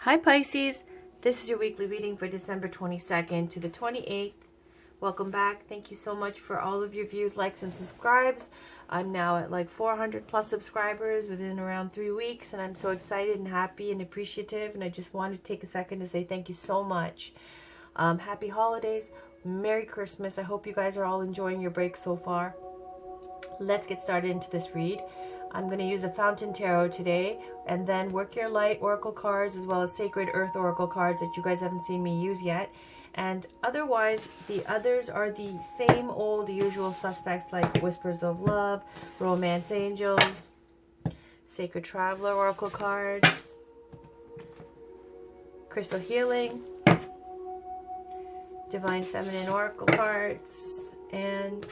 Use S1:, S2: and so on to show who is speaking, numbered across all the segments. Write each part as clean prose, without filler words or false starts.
S1: Hi Pisces, this is your weekly reading for December 22nd to the 28th. Welcome back. Thank you so much for all of your views, likes, and subscribes. I'm now at like 400 plus subscribers within around 3 weeks, and I'm so excited and happy and appreciative, and I just wanted to take a second to say thank you so much. Happy holidays, Merry Christmas. I hope you guys are all enjoying your break so far. Let's get started into this read. I'm going to use a Fountain Tarot today, and then Work Your Light Oracle cards, as well as Sacred Earth Oracle cards that you guys haven't seen me use yet. And otherwise, the others are the same old usual suspects like Whispers of Love, Romance Angels, Sacred Traveler Oracle cards, Crystal Healing, Divine Feminine Oracle cards, and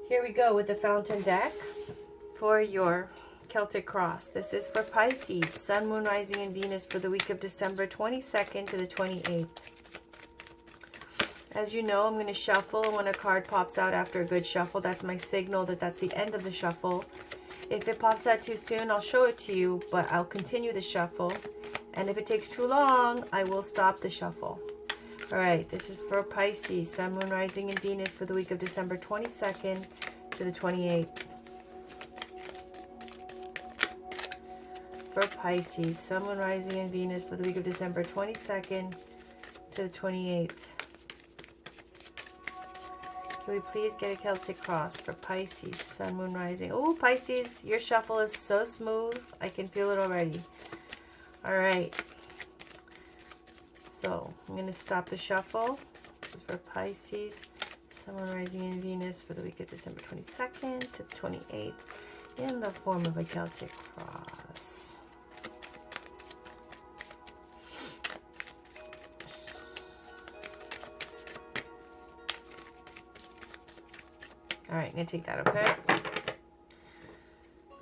S1: here we go with the Fountain deck for your Celtic Cross. This is for Pisces, Sun, Moon, Rising, and Venus for the week of December 22nd to the 28th. As you know, I'm going to shuffle, and when a card pops out after a good shuffle, that's my signal that that's the end of the shuffle. If it pops out too soon, I'll show it to you, but I'll continue the shuffle. And if it takes too long, I will stop the shuffle. Alright, this is for Pisces, Sun, Moon, Rising, and Venus for the week of December 22nd to the 28th. For Pisces, Sun, Moon, Rising, and Venus for the week of December 22nd to the 28th. Can we please get a Celtic Cross for Pisces, Sun, Moon, Rising? Oh, Pisces, your shuffle is so smooth. I can feel it already. Alright. So, I'm going to stop the shuffle. This is for Pisces, Sun, Moon, Rising, and Venus for the week of December 22nd to the 28th in the form of a Celtic Cross. Alright, I'm going to take that, okay?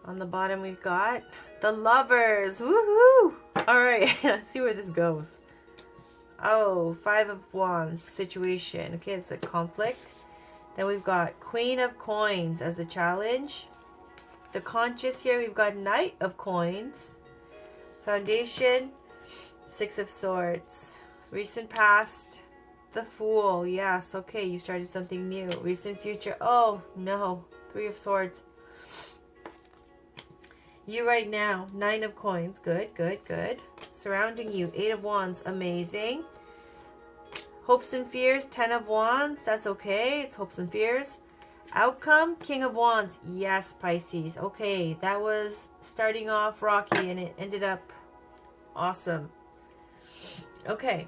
S1: On the bottom we've got the Lovers. Woohoo! Alright, let's see where this goes. Oh, Five of Wands situation. Okay, it's a conflict. Then we've got Queen of Coins as the challenge. The conscious here, we've got Knight of Coins. Foundation, Six of Swords. Recent past, the Fool. Yes, okay, you started something new. Recent future, oh no, Three of Swords. You right now, Nine of Coins. Good, good, good. Surrounding you, Eight of Wands. Amazing. Hopes and fears, Ten of Wands. That's okay. It's hopes and fears. Outcome, King of Wands. Yes, Pisces. Okay, that was starting off rocky and it ended up awesome. Okay.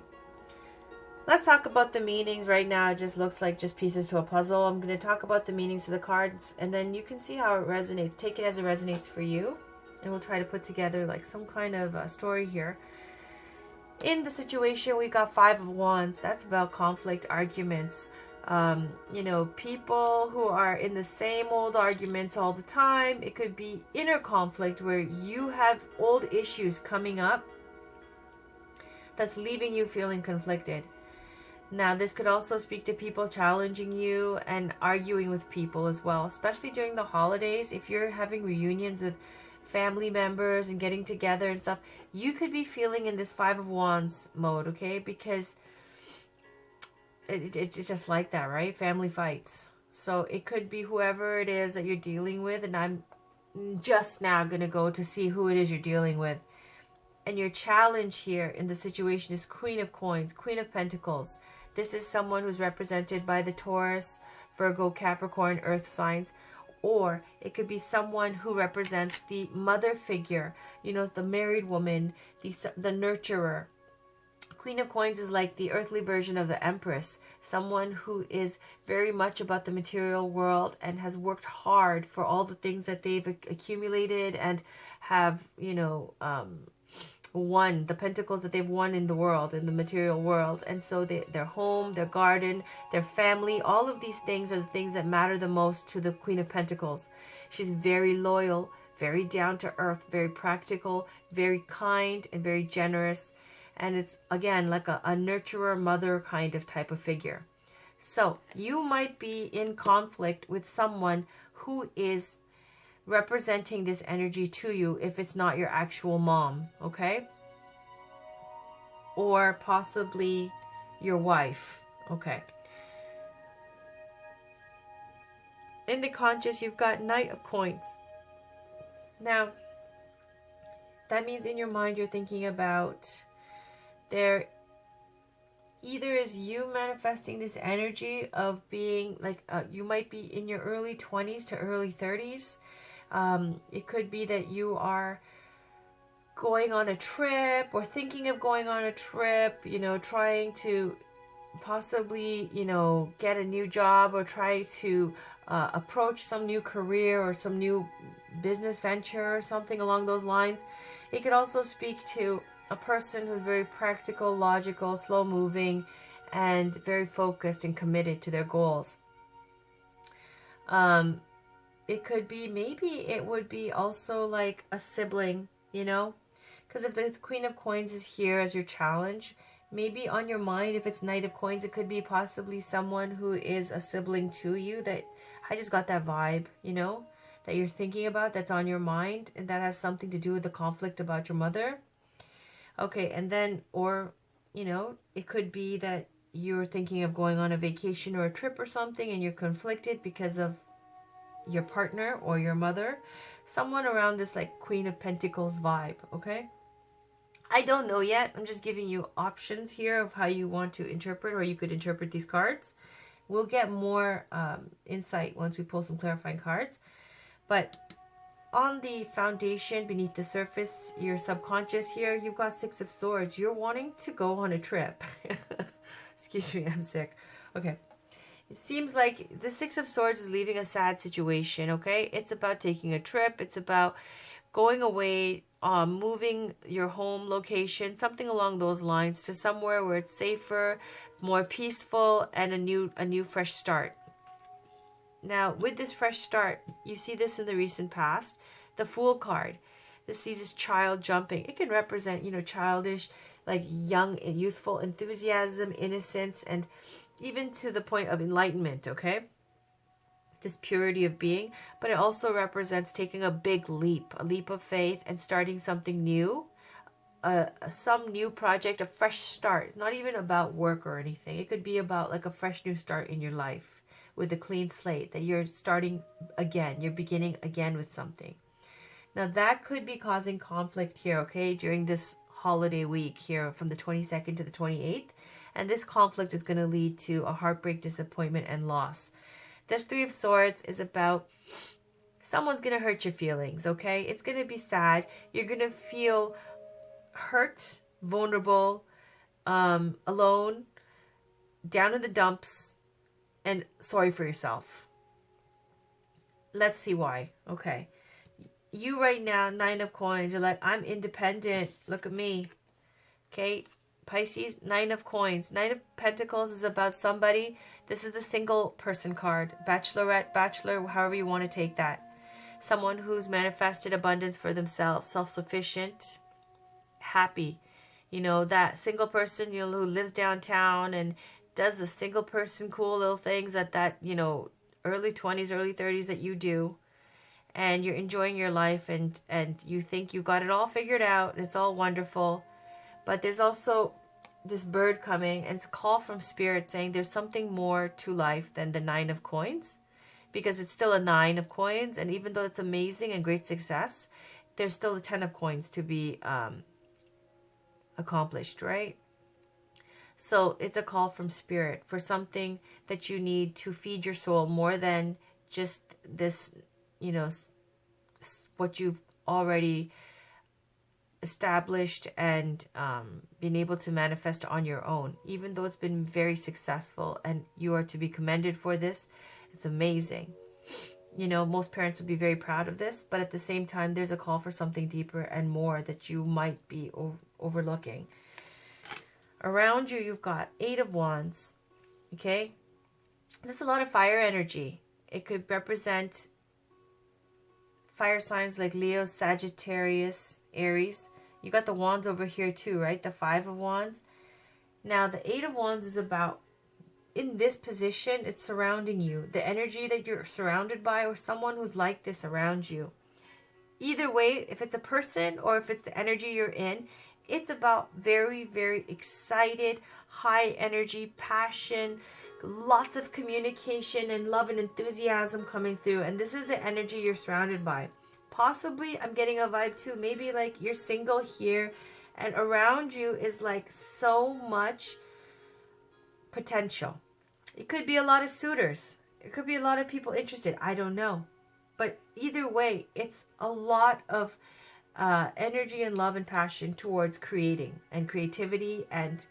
S1: Let's talk about the meanings right now. It just looks like just pieces to a puzzle. I'm going to talk about the meanings of the cards, and then you can see how it resonates. Take it as it resonates for you, and we'll try to put together like some kind of story here. In the situation, we got Five of Wands. That's about conflict, arguments. You know, people who are in the same old arguments all the time. It could be inner conflict where you have old issues coming up that's leaving you feeling conflicted. Now, this could also speak to people challenging you and arguing with people as well, especially during the holidays. If you're having reunions with family members and getting together and stuff, you could be feeling in this Five of Wands mode, okay? Because it's just like that, right? Family fights. So it could be whoever it is that you're dealing with, and I'm just now going to go to see who it is you're dealing with. And your challenge here in the situation is Queen of Coins, Queen of Pentacles. This is someone who's represented by the Taurus, Virgo, Capricorn, Earth signs. Or it could be someone who represents the mother figure, you know, the married woman, the nurturer. Queen of Coins is like the earthly version of the Empress, someone who is very much about the material world and has worked hard for all the things that they've accumulated and have, you know, won, the pentacles that they've won in the world, in the material world. And so their home, their garden, their family, all of these things are the things that matter the most to the Queen of Pentacles. She's very loyal, very down to earth, very practical, very kind, and very generous. And it's, again, like a nurturer, mother kind of type of figure. So you might be in conflict with someone who is representing this energy to you if it's not your actual mom, okay? or possibly your wife. Okay. In the conscious, you've got Knight of Coins. Now, that means in your mind you're thinking about there either is you manifesting this energy of being like, you might be in your early 20s to early 30s. It could be that you are going on a trip or thinking of going on a trip, you know, trying to possibly, you know, get a new job or try to approach some new career or some new business venture or something along those lines. It could also speak to a person who's very practical, logical, slow-moving, and very focused and committed to their goals. It could be, maybe it would be also like a sibling, you know? Because if the Queen of Coins is here as your challenge, maybe on your mind, if it's Knight of Coins, it could be possibly someone who is a sibling to you. That I just got that vibe, you know, that you're thinking about, that's on your mind, and that has something to do with the conflict about your mother. Okay, and then, or, you know, it could be that you're thinking of going on a vacation or a trip or something, and you're conflicted because of your partner or your mother. Someone around this like Queen of Pentacles vibe, okay? I don't know yet. I'm just giving you options here of how you want to interpret, or you could interpret these cards. We'll get more insight once we pull some clarifying cards. But on the foundation, beneath the surface, your subconscious here, you've got Six of Swords. You're wanting to go on a trip. Excuse me, I'm sick. Okay. It seems like the Six of Swords is leaving a sad situation, okay? It's about taking a trip. It's about going away, moving your home location, something along those lines, to somewhere where it's safer, more peaceful, and a new fresh start. Now, with this fresh start, you see this in the recent past, the Fool card. This sees this child jumping. It can represent, you know, childish, like young and youthful enthusiasm, innocence, and even to the point of enlightenment, okay? This purity of being. But it also represents taking a big leap, a leap of faith, and starting something new, some new project, a fresh start. Not even about work or anything. It could be about like a fresh new start in your life with a clean slate, that you're starting again, you're beginning again with something. Now that could be causing conflict here, okay, during this holiday week here from the 22nd to the 28th. And this conflict is going to lead to a heartbreak, disappointment, and loss. This Three of Swords is about someone's going to hurt your feelings, okay? It's going to be sad. You're going to feel hurt, vulnerable, alone, down in the dumps, and sorry for yourself. Let's see why. Okay. You right now, Nine of Coins, you're like, I'm independent. Look at me. Okay. Pisces, Nine of Coins. Nine of Pentacles is about somebody. This is the single person card. Bachelorette, bachelor, however you want to take that. Someone who's manifested abundance for themselves. Self-sufficient. Happy. You know, that single person, you know, who lives downtown and does the single person cool little things at that, you know, early 20s, early 30s that you do. And you're enjoying your life, and you think you got it all figured out and it's all wonderful. But there's also this bird coming, and it's a call from Spirit saying there's something more to life than the Nine of Coins, because it's still a Nine of Coins, and even though it's amazing and great success, there's still a 10 of Coins to be accomplished, right? So it's a call from Spirit for something that you need to feed your soul more than just this, you know, what you've already established and been able to manifest on your own. Even though it's been very successful and you are to be commended for this, it's amazing. You know, most parents would be very proud of this, but at the same time, there's a call for something deeper and more that you might be overlooking. Around you, you've got Eight of Wands, okay? There's a lot of fire energy. It could represent fire signs like Leo, Sagittarius, Aries. You got the wands over here too, right? The Five of Wands. Now, the Eight of Wands is about, in this position, it's surrounding you. The energy that you're surrounded by, or someone who's like this around you. Either way, if it's a person or if it's the energy you're in, It's about very, very excited, high energy, passion, lots of communication and love and enthusiasm coming through. And this is the energy you're surrounded by. Possibly, I'm getting a vibe too, maybe like you're single here and around you is like so much potential. It could be a lot of suitors. It could be a lot of people interested. I don't know. But either way, it's a lot of energy and love and passion towards creating and creativity and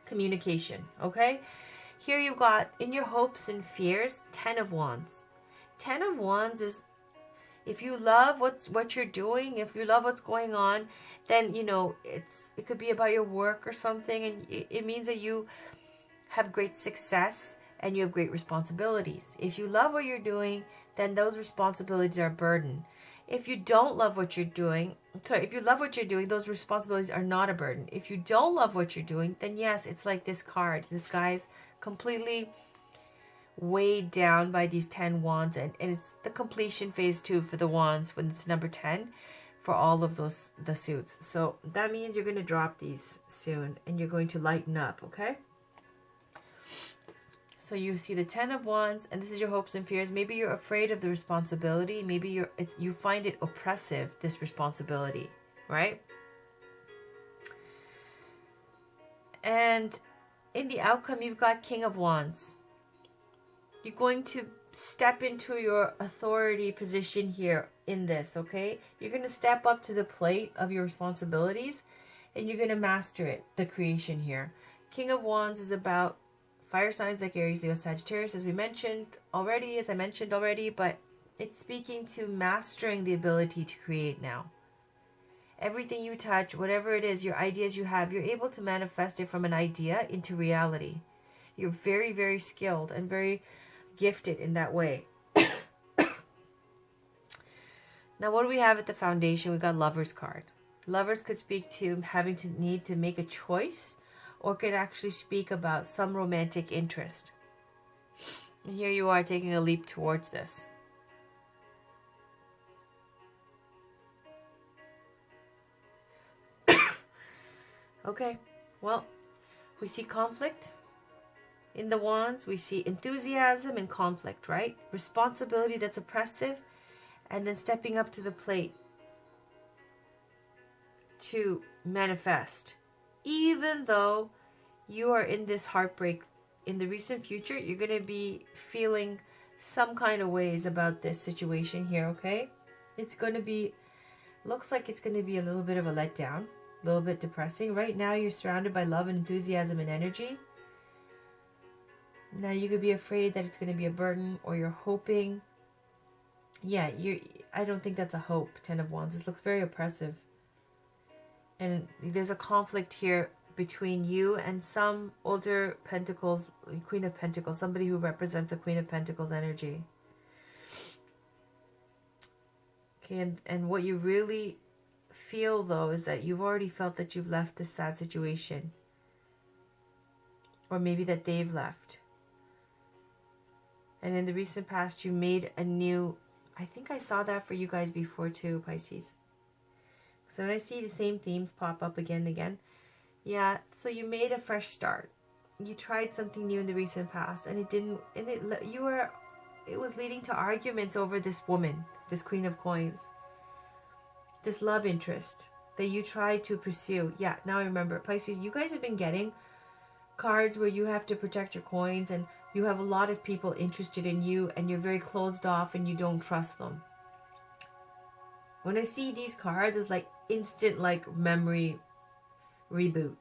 S1: communication. Okay? Here you've got, in your hopes and fears, 10 of Wands. 10 of Wands is, if you love what you're doing, if you love what's going on, then, you know, it could be about your work or something, and it means that you have great success and you have great responsibilities. If you love what you're doing, then those responsibilities are a burden. If you don't love what you're doing, if you love what you're doing, those responsibilities are not a burden. If you don't love what you're doing, then yes, it's like this card. This guy's completely weighed down by these 10 wands, and it's the completion phase too for the wands when it's number 10 for all of the suits. So that means you're going to drop these soon and you're going to lighten up, okay? So you see the 10 of Wands, and this is your hopes and fears. Maybe you're afraid of the responsibility. Maybe you find it oppressive, this responsibility, right? And in the outcome, you've got King of Wands. You're going to step into your authority position here in this, okay? You're going to step up to the plate of your responsibilities, and you're going to master it, the creation here. King of Wands is about fire signs like Aries, Leo, Sagittarius, as I mentioned already, but it's speaking to mastering the ability to create now. Everything you touch, whatever it is, your ideas you have, you're able to manifest it from an idea into reality. You're very, very skilled and very gifted in that way. Now, what do we have at the foundation? We got Lover's card. Lovers could speak to having to need to make a choice, or could actually speak about some romantic interest. And here you are taking a leap towards this. Okay, well, we see conflict. In the Wands, we see enthusiasm and conflict, right? Responsibility that's oppressive, and then stepping up to the plate to manifest. Even though you are in this heartbreak in the recent future, you're going to be feeling some kind of ways about this situation here, okay? It's going to be, looks like it's going to be a little bit of a letdown, a little bit depressing. Right now, you're surrounded by love and enthusiasm and energy. Now, you could be afraid that it's going to be a burden, or you're hoping. Yeah, I don't think that's a hope, 10 of Wands. This looks very oppressive. And there's a conflict here between you and some older Pentacles, Queen of Pentacles, somebody who represents a Queen of Pentacles energy. Okay, and what you really feel, though, is that you've already felt that you've left this sad situation. Or maybe that they've left. And in the recent past, you made a new... I think I saw that for you guys before too, Pisces. So when I see the same themes pop up again and again, yeah, so you made a fresh start. You tried something new in the recent past, and it didn't, and it was leading to arguments over this woman, this Queen of Coins, this love interest that you tried to pursue. Yeah, now I remember, Pisces, you guys have been getting cards where you have to protect your coins, and you have a lot of people interested in you, and you're very closed off, and you don't trust them. When I see these cards, it's like instant, like, memory reboot.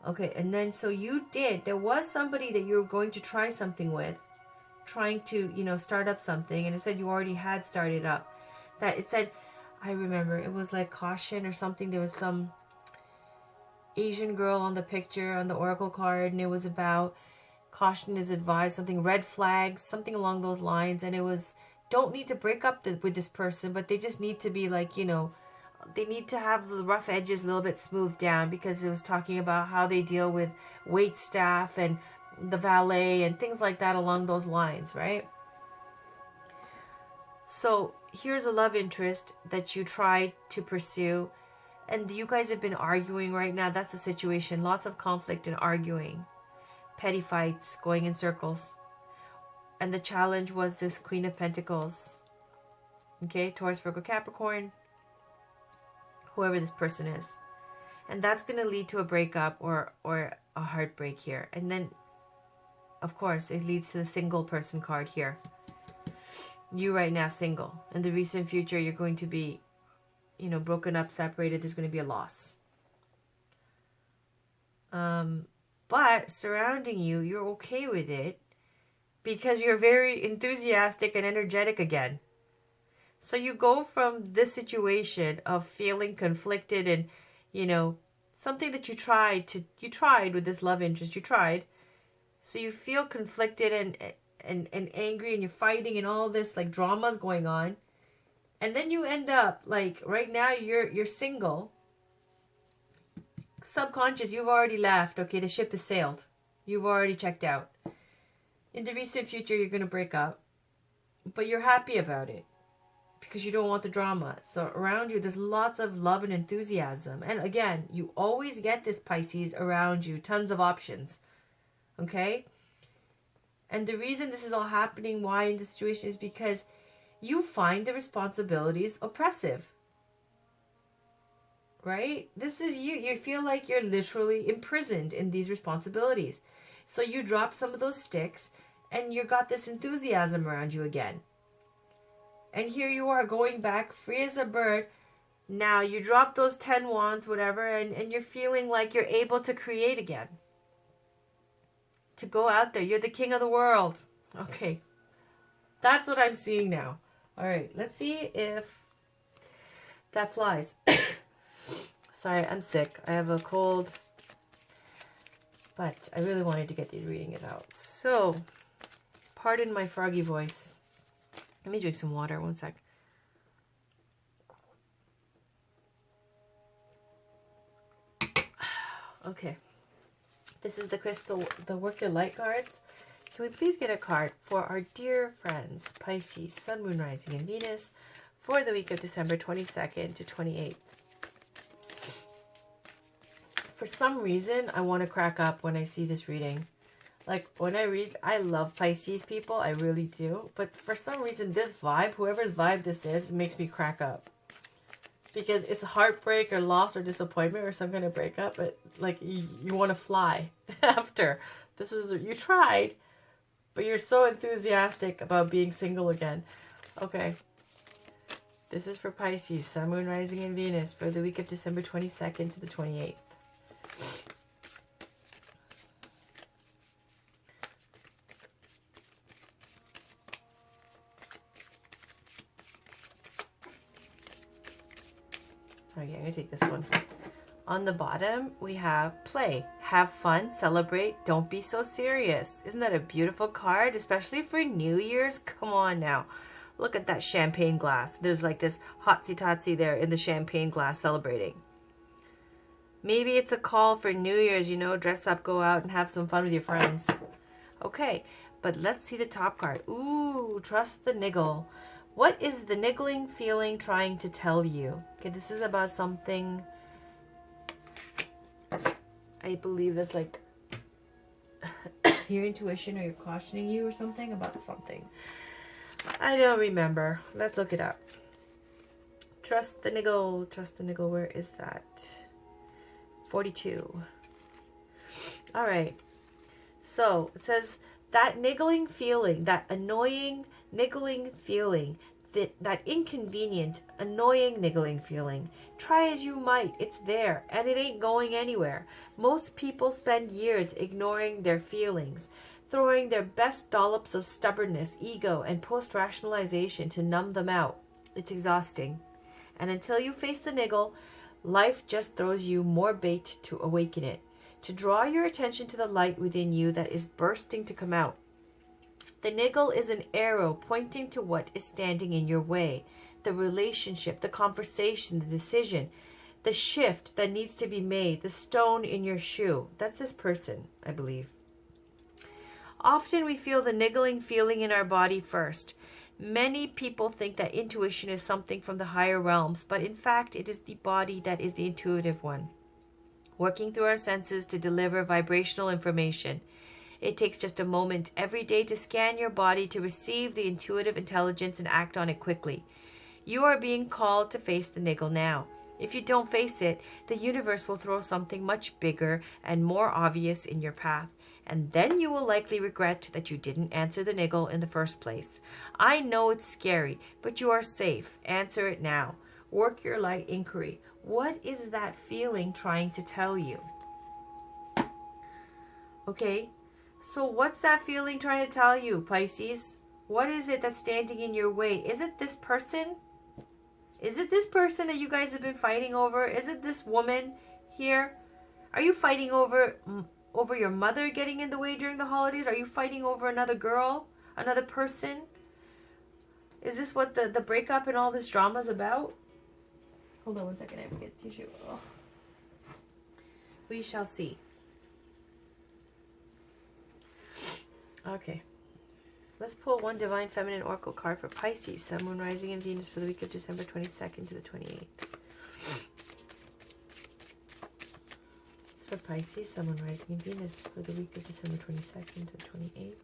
S1: Okay, and then so there was somebody that you were going to try something with, trying to, you know, start up something, and it said you already had started up. That it said, I remember, it was like caution or something. There was some Asian girl on the picture, on the oracle card, and it was about caution is advised, something, red flags, something along those lines, and it was, don't need to break up with this person, but they just need to be like, you know, they need to have the rough edges a little bit smoothed down, because it was talking about how they deal with wait staff and the valet and things like that along those lines, right? So here's a love interest that you tried to pursue, And you guys have been arguing right now. That's the situation. Lots of conflict and arguing. Petty fights, going in circles. And the challenge was this Queen of Pentacles. Okay, Taurus, Virgo, Capricorn. Whoever this person is. And that's going to lead to a breakup or a heartbreak here. And then, of course, it leads to the single person card here. You right now single. In the recent future, you're going to be, you know, broken up, separated. There's going to be a loss. But surrounding you, you're okay with it because you're very enthusiastic and energetic again. So you go from this situation of feeling conflicted and, you know, something that you tried with this love interest, you tried. So you feel conflicted and angry and you're fighting and all this like drama's going on. And then you end up like right now you're single. Subconscious, you've already left. Okay, the ship has sailed. You've already checked out. In the recent future, you're going to break up. But you're happy about it. Because you don't want the drama. So around you, there's lots of love and enthusiasm. And again, you always get this Pisces around you. Tons of options. Okay? And the reason this is all happening, why in this situation, is because you find the responsibilities oppressive. Right? This is you. You feel like you're literally imprisoned in these responsibilities. So you drop some of those sticks and you got this enthusiasm around you again. And here you are going back free as a bird. Now you drop those 10 wands, whatever, and you're feeling like you're able to create again. To go out there. You're the king of the world. Okay. That's what I'm seeing now. All right. Let's see if that flies. Sorry, I'm sick. I have a cold. But I really wanted to get these reading it out. So, pardon my froggy voice. Let me drink some water. One sec. Okay. This is the crystal, the Work Your Light cards. Can we please get a card for our dear friends, Pisces, Sun, Moon, Rising, and Venus, for the week of December 22nd to 28th? For some reason, I want to crack up when I see this reading. Like, when I read, I love Pisces people. I really do. But for some reason, this vibe, whoever's vibe this is, makes me crack up. Because it's heartbreak or loss or disappointment or some kind of breakup. But, like, you want to fly after. This is, you tried. But you're so enthusiastic about being single again. Okay. This is for Pisces, Sun, Moon, Rising, and Venus for the week of December 22nd to the 28th. Okay, I'm going to take this one. On the bottom, we have play. Have fun, celebrate, don't be so serious. Isn't that a beautiful card? Especially for New Year's? Come on now. Look at that champagne glass. There's like this hotsy-totsy there in the champagne glass celebrating. Maybe it's a call for New Year's, you know, dress up, go out and have some fun with your friends. Okay, but let's see the top card. Ooh, trust the niggle. What is the niggling feeling trying to tell you? Okay, this is about something, I believe that's like your intuition or you're cautioning you or something about something. I don't remember. Let's look it up. Trust the niggle. Trust the niggle. Where is that? 42. All right. So it says that niggling feeling, that annoying niggling feeling, that inconvenient, annoying niggling feeling. Try as you might, it's there and it ain't going anywhere. Most people spend years ignoring their feelings, throwing their best dollops of stubbornness, ego, and post-rationalization to numb them out. It's exhausting. And until you face the niggle, life just throws you more bait to awaken it, to draw your attention to the light within you that is bursting to come out. The niggle is an arrow pointing to what is standing in your way, the relationship, the conversation, the decision, the shift that needs to be made, the stone in your shoe. That's this person, I believe. Often we feel the niggling feeling in our body first. Many people think that intuition is something from the higher realms, but in fact, it is the body that is the intuitive one, working through our senses to deliver vibrational information. It takes just a moment every day to scan your body to receive the intuitive intelligence and act on it quickly. You are being called to face the niggle now. If you don't face it, the universe will throw something much bigger and more obvious in your path, and then you will likely regret that you didn't answer the niggle in the first place. I know it's scary, but you are safe. Answer it now. Work your light inquiry. What is that feeling trying to tell you? Okay, so what's that feeling trying to tell you, Pisces? What is it that's standing in your way? Is it this person? Is it this person that you guys have been fighting over? Is it this woman here? Are you fighting over your mother getting in the way during the holidays? Are you fighting over another girl? Another person? Is this what the breakup and all this drama is about? Hold on one second. I have to get tissue. Oh. We shall see. Okay. Let's pull one Divine Feminine Oracle card for Pisces, Sun, Moon, Rising, and Venus for the week of December 22nd to the 28th. For Pisces, Sun, Moon, Rising, and Venus for the week of December 22nd to the 28th.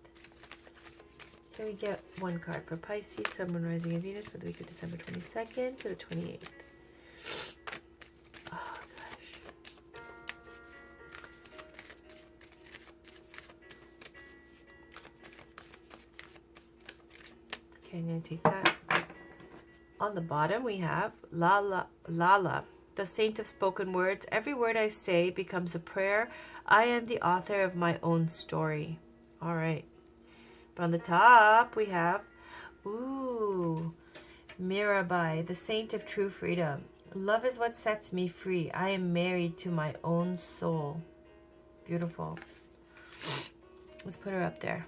S1: Can we get one card for Pisces, Sun, Moon, Rising, and Venus for the week of December 22nd to the 28th? Oh, gosh. Okay, I'm going to take that. On the bottom, we have Lala, the saint of spoken words. Every word I say becomes a prayer. I am the author of my own story. All right. But on the top, we have, Mirabai, the saint of true freedom. Love is what sets me free. I am married to my own soul. Beautiful. Let's put her up there.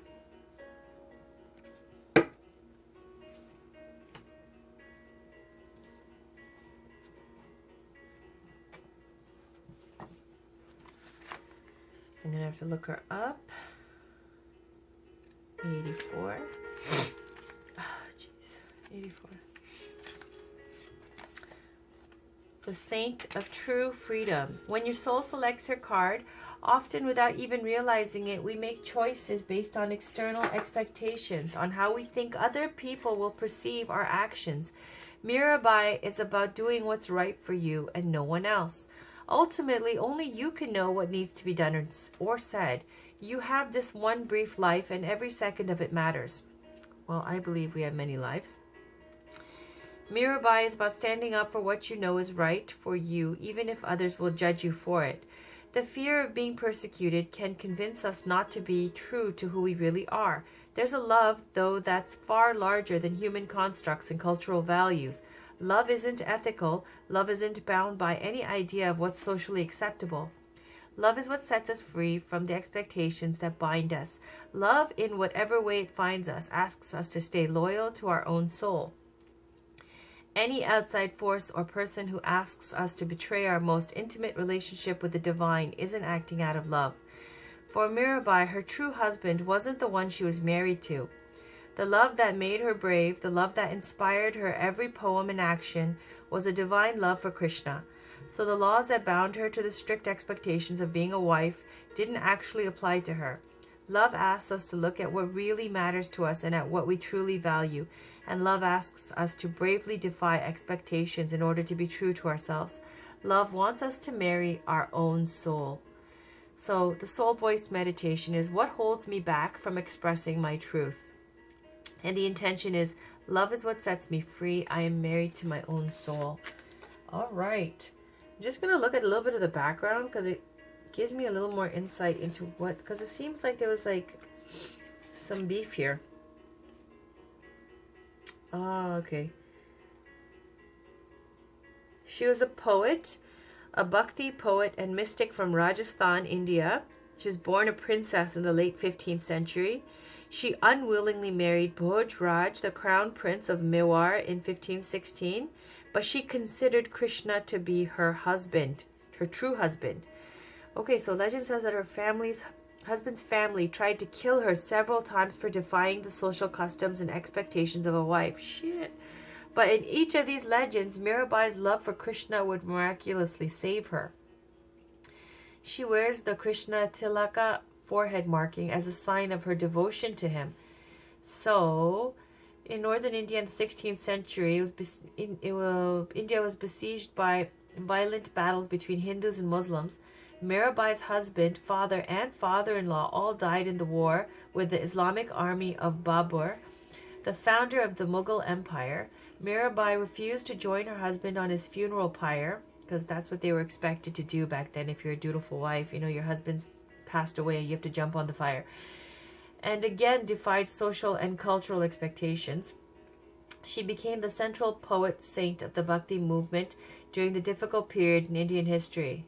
S1: I'm going to have to look her up. 84. Oh, jeez. 84. The Saint of True Freedom. When your soul selects her card, often without even realizing it, we make choices based on external expectations, on how we think other people will perceive our actions. Mirabai is about doing what's right for you and no one else. Ultimately, only you can know what needs to be done or said. You have this one brief life, and every second of it matters. Well, I believe we have many lives. Mirabai is about standing up for what you know is right for you, even if others will judge you for it. The fear of being persecuted can convince us not to be true to who we really are. There's a love, though, that's far larger than human constructs and cultural values. Love isn't ethical. Love isn't bound by any idea of what's socially acceptable. Love is what sets us free from the expectations that bind us. Love, in whatever way it finds us, asks us to stay loyal to our own soul. Any outside force or person who asks us to betray our most intimate relationship with the divine isn't acting out of love. For Mirabai, her true husband wasn't the one she was married to. The love that made her brave, the love that inspired her every poem and action, was a divine love for Krishna. So the laws that bound her to the strict expectations of being a wife didn't actually apply to her. Love asks us to look at what really matters to us and at what we truly value. And love asks us to bravely defy expectations in order to be true to ourselves. Love wants us to marry our own soul. So the soul voice meditation is what holds me back from expressing my truth. And the intention is, love is what sets me free. I am married to my own soul. All right. I'm just going to look at a little bit of the background because it gives me a little more insight into what, because it seems like there was like some beef here. Oh, okay. She was a poet, a bhakti poet and mystic from Rajasthan, India. She was born a princess in the late 15th century. She unwillingly married Bhoj Raj, the crown prince of Mewar, in 1516, but she considered Krishna to be her husband, her true husband. Okay, so legend says that her family's husband's family tried to kill her several times for defying the social customs and expectations of a wife. Shit. But in each of these legends, Mirabai's love for Krishna would miraculously save her. She wears the Krishna Tilaka forehead marking as a sign of her devotion to him. So, in northern India in the 16th century, India was besieged by violent battles between Hindus and Muslims. Mirabai's husband, father, and father-in-law all died in the war with the Islamic army of Babur, the founder of the Mughal Empire. Mirabai refused to join her husband on his funeral pyre, because that's what they were expected to do back then. If you're a dutiful wife, you know, your husband's passed away, you have to jump on the fire. And again defied social and cultural expectations. She became the central poet saint of the Bhakti movement during the difficult period in Indian history.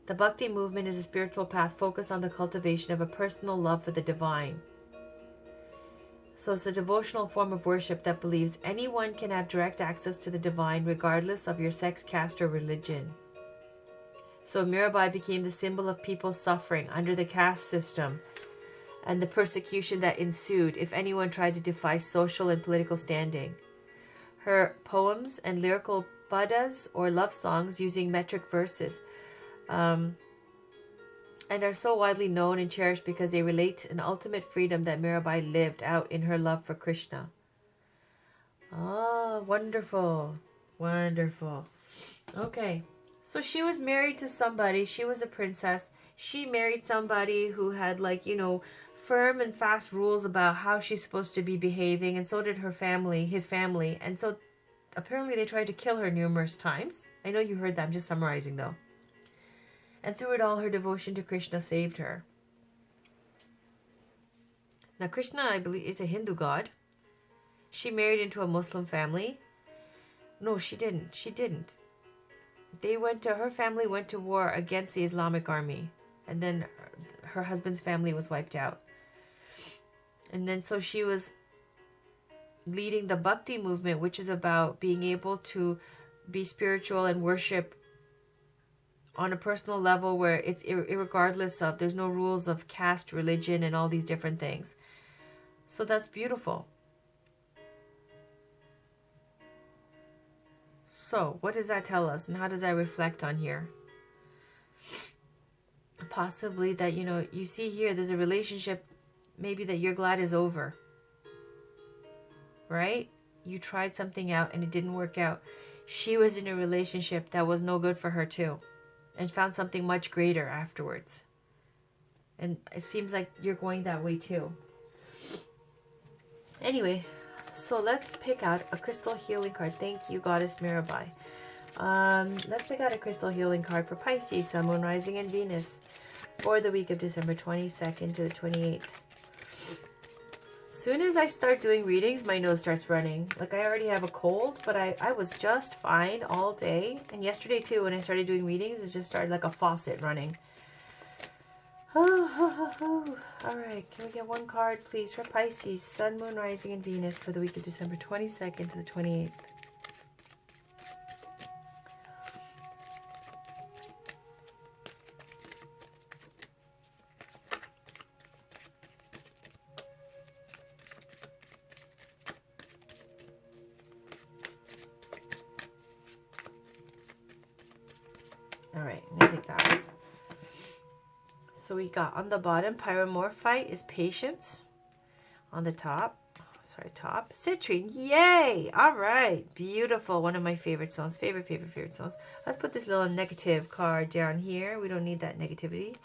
S1: The Bhakti movement is a spiritual path focused on the cultivation of a personal love for the divine. So it's a devotional form of worship that believes anyone can have direct access to the divine regardless of your sex, caste, or religion. So Mirabai became the symbol of people suffering under the caste system and the persecution that ensued if anyone tried to defy social and political standing. Her poems and lyrical padas, or love songs using metric verses, and are so widely known and cherished because they relate an ultimate freedom that Mirabai lived out in her love for Krishna. Oh, wonderful. Wonderful. Okay. So she was married to somebody. She was a princess. She married somebody who had, like, you know, firm and fast rules about how she's supposed to be behaving, and so did her family, his family. And so apparently they tried to kill her numerous times. I know you heard that. I'm just summarizing, though. And through it all, her devotion to Krishna saved her. Now, Krishna, I believe, is a Hindu god. She married into a Muslim family. No, she didn't. She didn't. Her family went to war against the Islamic army. And then her husband's family was wiped out. And then so she was leading the Bhakti movement, which is about being able to be spiritual and worship on a personal level where it's irregardless of, there's no rules of caste, religion, and all these different things. So that's beautiful. So what does that tell us, and how does that reflect on here? Possibly that, you know, you see here there's a relationship maybe that you're glad is over. Right? You tried something out and it didn't work out. She was in a relationship that was no good for her too, and found something much greater afterwards. And it seems like you're going that way too. Anyway, so let's pick out a crystal healing card. Thank you, Goddess Mirabai. Let's pick out a crystal healing card for Pisces, Sun, Moon, Rising, and Venus for the week of December 22nd to the 28th. Soon as I start doing readings, my nose starts running. Like, I already have a cold, but I was just fine all day. And yesterday too, when I started doing readings, it just started like a faucet running. Oh. All right, can we get one card, please, for Pisces, Sun, Moon, Rising, and Venus for the week of December 22nd to the 28th? All right, I'm going to take that. So we got on the bottom, Pyromorphite is patience. On the top, citrine, yay! All right, beautiful. One of my favorite stones, favorite stones. Let's put this little negative card down here. We don't need that negativity.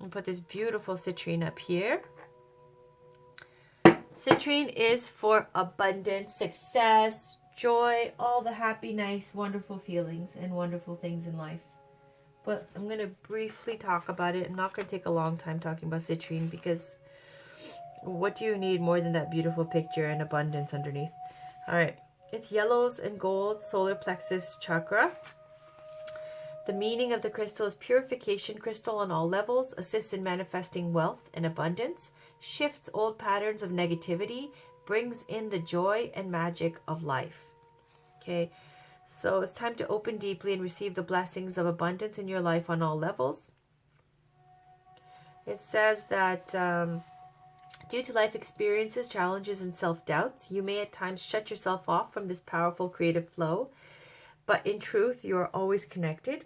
S1: And put this beautiful citrine up here. Citrine is for abundance, success, joy, all the happy, nice, wonderful feelings and wonderful things in life. But I'm going to briefly talk about it. I'm not going to take a long time talking about citrine, because what do you need more than that beautiful picture and abundance underneath? All right. It's yellows and gold, solar plexus chakra. The meaning of the crystal is purification crystal on all levels, assists in manifesting wealth and abundance, shifts old patterns of negativity, brings in the joy and magic of life. Okay. So it's time to open deeply and receive the blessings of abundance in your life on all levels. It says that due to life experiences, challenges, and self-doubts, you may at times shut yourself off from this powerful creative flow. But in truth, you are always connected.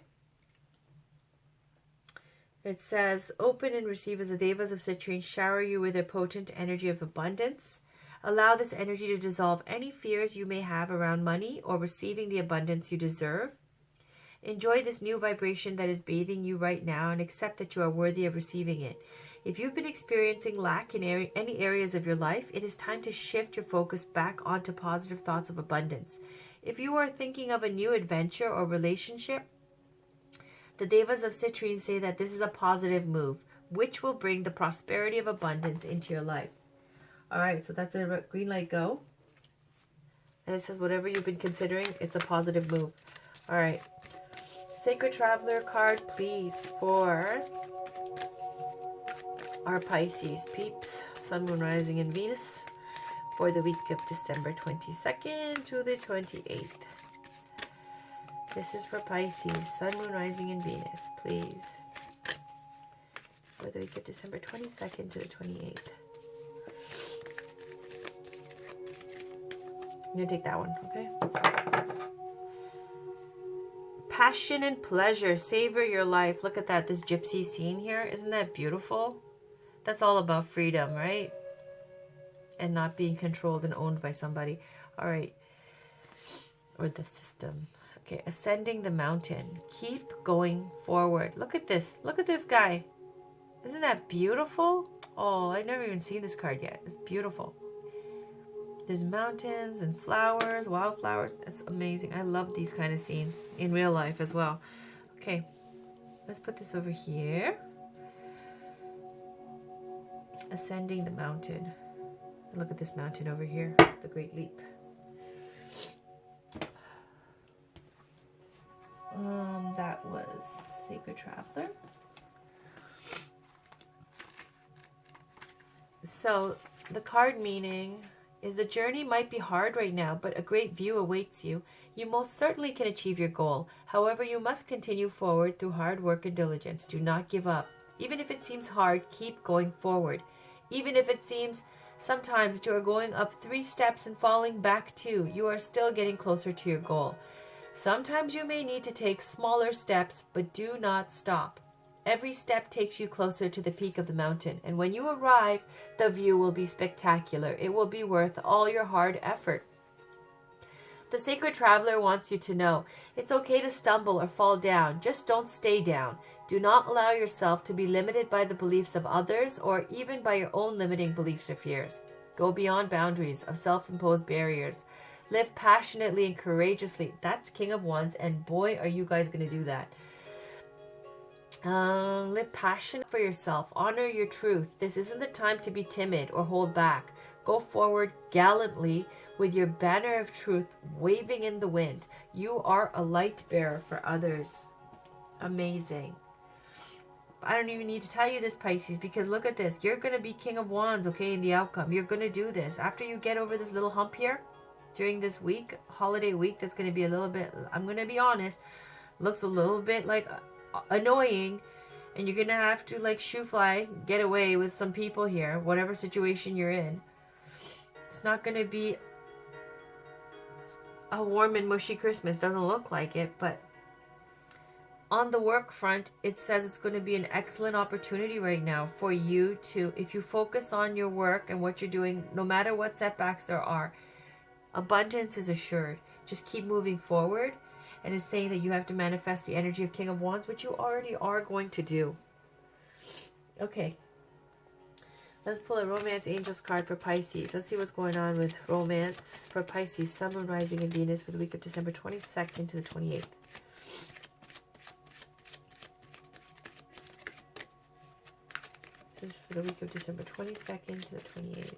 S1: It says, open and receive as the Devas of Citrine shower you with a potent energy of abundance. Allow this energy to dissolve any fears you may have around money or receiving the abundance you deserve. Enjoy this new vibration that is bathing you right now and accept that you are worthy of receiving it. If you've been experiencing lack in any areas of your life, it is time to shift your focus back onto positive thoughts of abundance. If you are thinking of a new adventure or relationship, the Devas of Citrine say that this is a positive move, which will bring the prosperity of abundance into your life. All right, so that's a green light go. And it says whatever you've been considering, it's a positive move. All right. Sacred Traveler card, please, for our Pisces peeps, Sun, Moon, Rising, and Venus, for the week of December 22nd to the 28th. This is for Pisces, Sun, Moon, Rising, and Venus, please, for the week of December 22nd to the 28th. I'm going to take that one, okay? Passion and pleasure. Savor your life. Look at that, this gypsy scene here. Isn't that beautiful? That's all about freedom, right? And not being controlled and owned by somebody. All right. Or the system. Okay, ascending the mountain. Keep going forward. Look at this. Look at this guy. Isn't that beautiful? Oh, I've never even seen this card yet. It's beautiful. There's mountains and flowers, wildflowers. It's amazing. I love these kind of scenes in real life as well. Okay, let's put this over here. Ascending the mountain. Look at this mountain over here, the Great Leap. That was Sacred Traveler. So the card meaning is the journey might be hard right now, but a great view awaits you. You most certainly can achieve your goal. However, you must continue forward through hard work and diligence. Do not give up. Even if it seems hard, keep going forward. Even if it seems sometimes that you are going up 3 steps and falling back 2, you are still getting closer to your goal. Sometimes you may need to take smaller steps, but do not stop. Every step takes you closer to the peak of the mountain, and when you arrive, the view will be spectacular. It will be worth all your hard effort. The Sacred Traveler wants you to know it's okay to stumble or fall down. Just don't stay down. Do not allow yourself to be limited by the beliefs of others or even by your own limiting beliefs or fears. Go beyond boundaries of self-imposed barriers. Live passionately and courageously. That's King of Wands, and boy, are you guys going to do that. Live passion for yourself. Honor your truth. This isn't the time to be timid or hold back. Go forward gallantly with your banner of truth waving in the wind. You are a light bearer for others. Amazing. I don't even need to tell you this, Pisces, because look at this. You're going to be King of Wands, okay, in the outcome. You're going to do this. After you get over this little hump here, during this week, holiday week, that's going to be a little bit, I'm going to be honest, looks a little bit like annoying, and you're gonna have to like shoe fly, get away with some people here, whatever situation you're in. It's not gonna be a warm and mushy Christmas. Doesn't look like it, but on the work front, it says it's going to be an excellent opportunity right now for you to, if you focus on your work and what you're doing, no matter what setbacks there are, abundance is assured. Just keep moving forward. And it's saying that you have to manifest the energy of King of Wands, which you already are going to do. Okay. Let's pull a Romance Angels card for Pisces. Let's see what's going on with romance for Pisces, Sun, Moon, Rising, and Venus for the week of December 22nd to the 28th. This is for the week of December 22nd to the 28th.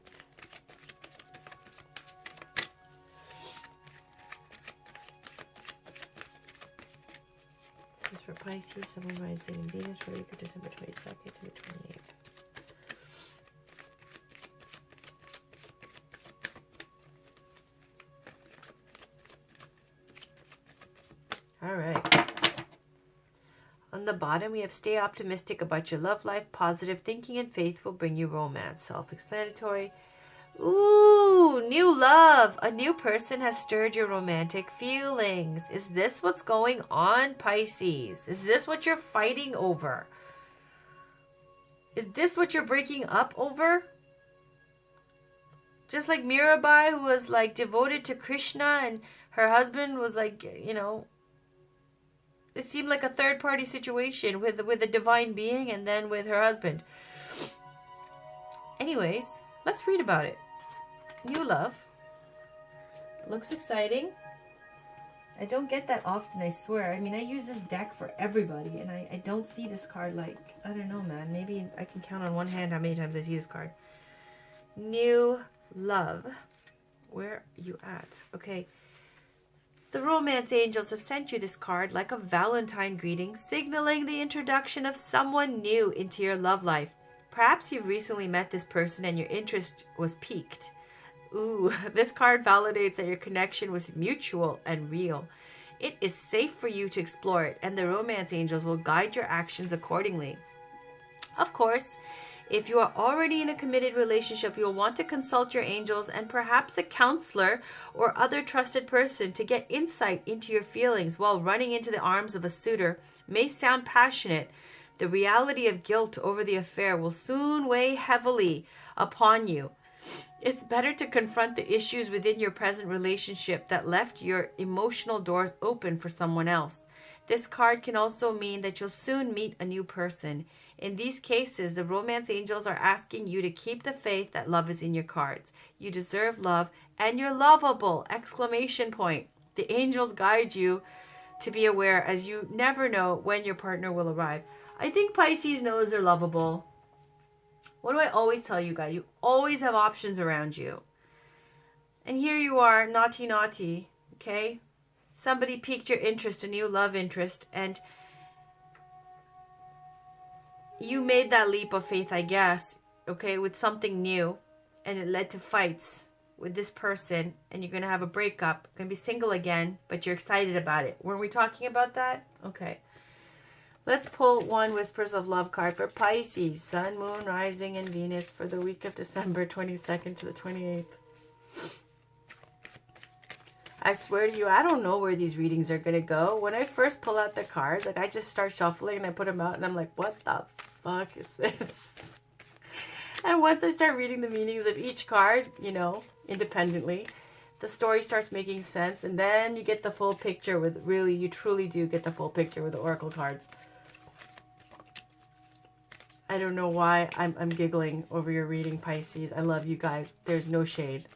S1: For Pisces, Sun, Moon, Rising, and Venus for the week of December 22nd to the 28th. All right. On the bottom, we have stay optimistic about your love life. Positive thinking and faith will bring you romance. Self-explanatory. Ooh, new love. A new person has stirred your romantic feelings. Is this what's going on, Pisces? Is this what you're fighting over? Is this what you're breaking up over? Just like Mirabai, who was like devoted to Krishna, and her husband was like, you know, it seemed like a third-party situation with a divine being and then with her husband. Anyways, let's read about it. New love. Looks exciting. I don't get that often, I swear. I mean, I use this deck for everybody, and I don't see this card like, I don't know, man. Maybe I can count on one hand how many times I see this card. New love. Where are you at? Okay. The romance angels have sent you this card like a Valentine greeting, signaling the introduction of someone new into your love life. Perhaps you've recently met this person and your interest was piqued. Ooh, this card validates that your connection was mutual and real. It is safe for you to explore it, and the romance angels will guide your actions accordingly. Of course, if you are already in a committed relationship, you'll want to consult your angels and perhaps a counselor or other trusted person to get insight into your feelings. While running into the arms of a suitor may sound passionate, the reality of guilt over the affair will soon weigh heavily upon you. It's better to confront the issues within your present relationship that left your emotional doors open for someone else. This card can also mean that you'll soon meet a new person. In these cases, the romance angels are asking you to keep the faith that love is in your cards. You deserve love and you're lovable! Exclamation point. The angels guide you to be aware, as you never know when your partner will arrive. I think Pisces knows they're lovable. What do I always tell you guys? You always have options around you. And here you are, naughty, okay? Somebody piqued your interest, a new love interest, and you made that leap of faith, I guess, okay, with something new, and it led to fights with this person, and you're going to have a breakup. You're going to be single again, but you're excited about it. Weren't we talking about that? Okay. Let's pull one Whispers of Love card for Pisces, Sun, Moon, Rising, and Venus for the week of December 22nd to the 28th. I swear to you, I don't know where these readings are going to go. When I first pull out the cards, like I just start shuffling and I put them out and I'm like, what the fuck is this? And once I start reading the meanings of each card, you know, independently, the story starts making sense. And then you get the full picture with, really, you truly do get the full picture with the oracle cards. I don't know why I'm giggling over your reading, Pisces. I love you guys. There's no shade.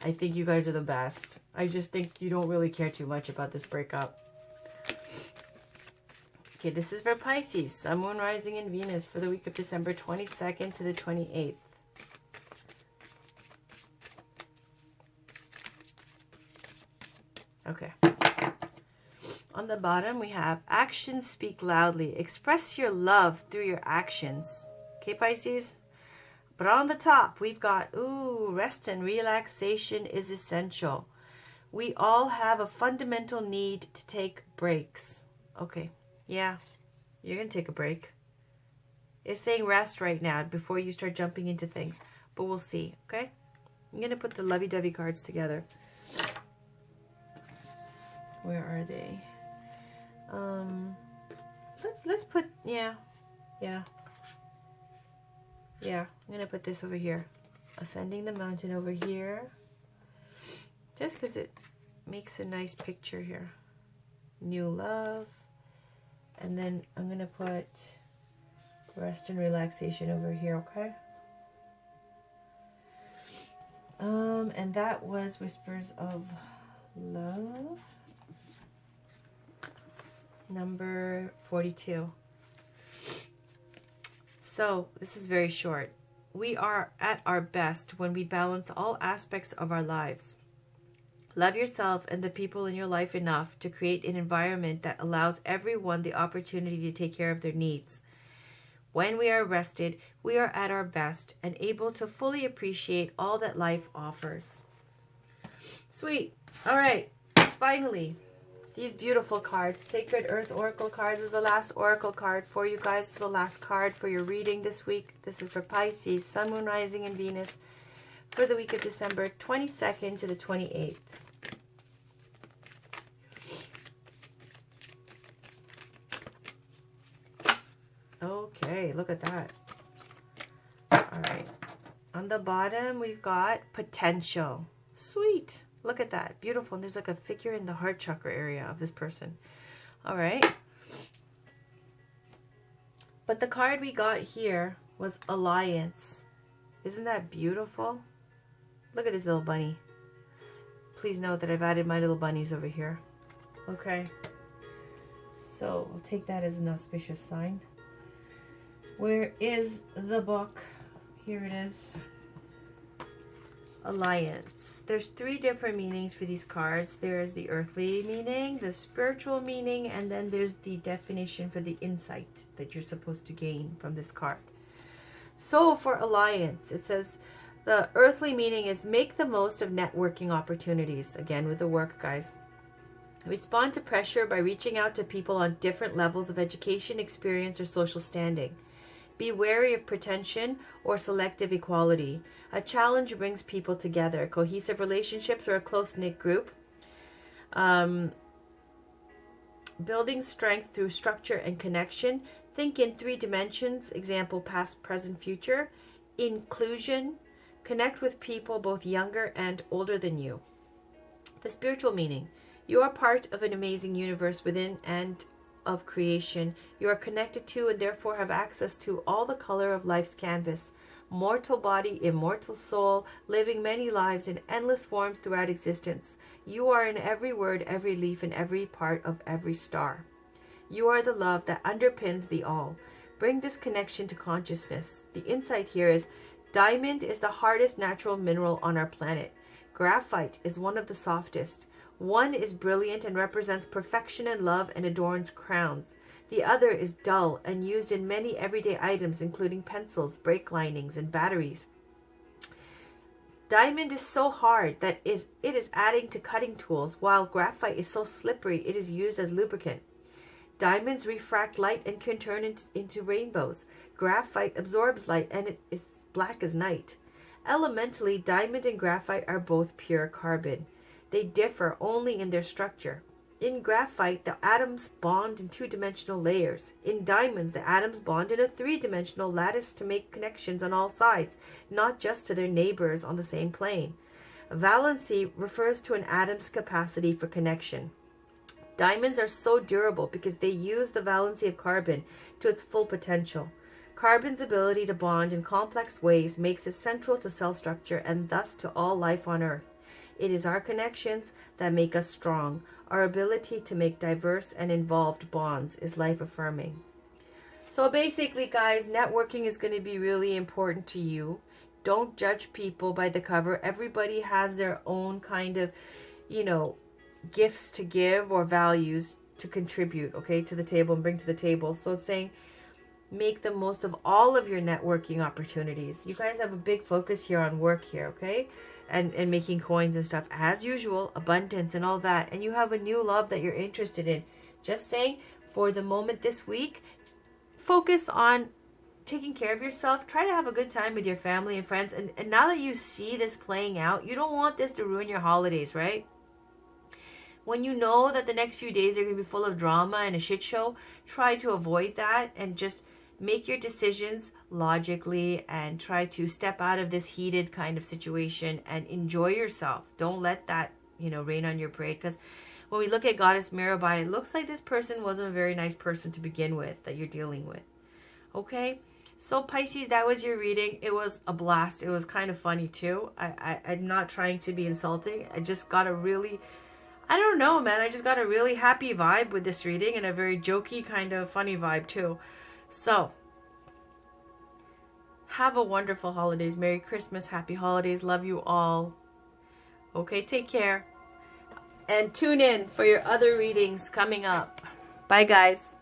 S1: I think you guys are the best. I just think you don't really care too much about this breakup. Okay, this is for Pisces, Sun, Moon, Rising, and Venus for the week of December 22nd to the 28th. Okay. On the bottom, we have actions speak loudly. Express your love through your actions. Okay, Pisces? But on the top, we've got, ooh, rest and relaxation is essential. We all have a fundamental need to take breaks. Okay, yeah, you're going to take a break. It's saying rest right now before you start jumping into things. But we'll see, okay? I'm going to put the lovey-dovey cards together. Where are they? Let's put, yeah. I'm going to put this over here. Ascending the mountain over here. Just because it makes a nice picture here. New love. And then I'm going to put rest and relaxation over here, okay? And that was Whispers of Love. Number 42. So, this is very short. We are at our best when we balance all aspects of our lives. Love yourself and the people in your life enough to create an environment that allows everyone the opportunity to take care of their needs. When we are rested, we are at our best and able to fully appreciate all that life offers. Sweet. All right. Finally, These beautiful cards. Sacred Earth Oracle cards is the last Oracle card for you guys. This is the last card for your reading this week. This is for Pisces, Sun, Moon, Rising, and Venus for the week of December 22nd to the 28th. Okay, look at that. All right. On the bottom, we've got potential. Sweet. Look at that. Beautiful. And there's like a figure in the heart chakra area of this person. All right. But the card we got here was Alliance. Isn't that beautiful? Look at this little bunny. Please note that I've added my little bunnies over here. Okay. So we'll take that as an auspicious sign. Where is the book? Here it is. Alliance. There's 3 different meanings for these cards. There's the earthly meaning, the spiritual meaning, and then there's the definition for the insight that you're supposed to gain from this card. So for Alliance, it says the earthly meaning is make the most of networking opportunities. Again, with the work, guys. Respond to pressure by reaching out to people on different levels of education, experience, or social standing. Be wary of pretension or selective equality. A challenge brings people together. Cohesive relationships or a close-knit group. Building strength through structure and connection. Think in 3 dimensions. Example, past, present, future. Inclusion. Connect with people both younger and older than you. The spiritual meaning. You are part of an amazing universe within and of creation. You are connected to and therefore have access to all the color of life's canvas. Mortal body, immortal soul, living many lives in endless forms throughout existence. You are in every word, every leaf, and every part of every star. You are the love that underpins the all. Bring this connection to consciousness. The insight here is diamond is the hardest natural mineral on our planet. Graphite is one of the softest. One is brilliant and represents perfection and love and adorns crowns. The other is dull and used in many everyday items, including pencils, brake linings, and batteries. Diamond is so hard that it is adding to cutting tools, while graphite is so slippery it is used as lubricant. Diamonds refract light and can turn into rainbows. Graphite absorbs light and it is black as night. Elementally, diamond and graphite are both pure carbon. They differ only in their structure. In graphite, the atoms bond in 2-dimensional layers. In diamonds, the atoms bond in a 3-dimensional lattice to make connections on all sides, not just to their neighbors on the same plane. Valency refers to an atom's capacity for connection. Diamonds are so durable because they use the valency of carbon to its full potential. Carbon's ability to bond in complex ways makes it central to cell structure and thus to all life on Earth. It is our connections that make us strong. Our ability to make diverse and involved bonds is life-affirming. So basically, guys, networking is going to be really important to you. Don't judge people by the cover. Everybody has their own kind of, gifts to give or values to contribute, okay, to the table and bring to the table. So it's saying make the most of all of your networking opportunities. You guys have a big focus here on work here, okay? And making coins and stuff as usual, abundance and all that, and you have a new love that you're interested in. Just saying, for the moment this week, focus on taking care of yourself. Try to have a good time with your family and friends, and now that you see this playing out, you don't want this to ruin your holidays, right? When you know that the next few days are going to be full of drama and a shit show, try to avoid that and just make your decisions logically and try to step out of this heated kind of situation and enjoy yourself. Don't let that, rain on your parade, because when we look at Goddess Mirabai, it looks like this person wasn't a very nice person to begin with that you're dealing with. Okay? So Pisces, that was your reading. It was a blast. It was kind of funny too. I'm not trying to be insulting. I just got a really, I don't know, man. I just got a really happy vibe with this reading and a very jokey kind of funny vibe too. So, have a wonderful holidays. Merry Christmas. Happy holidays. Love you all. Okay, take care. And tune in for your other readings coming up. Bye, guys.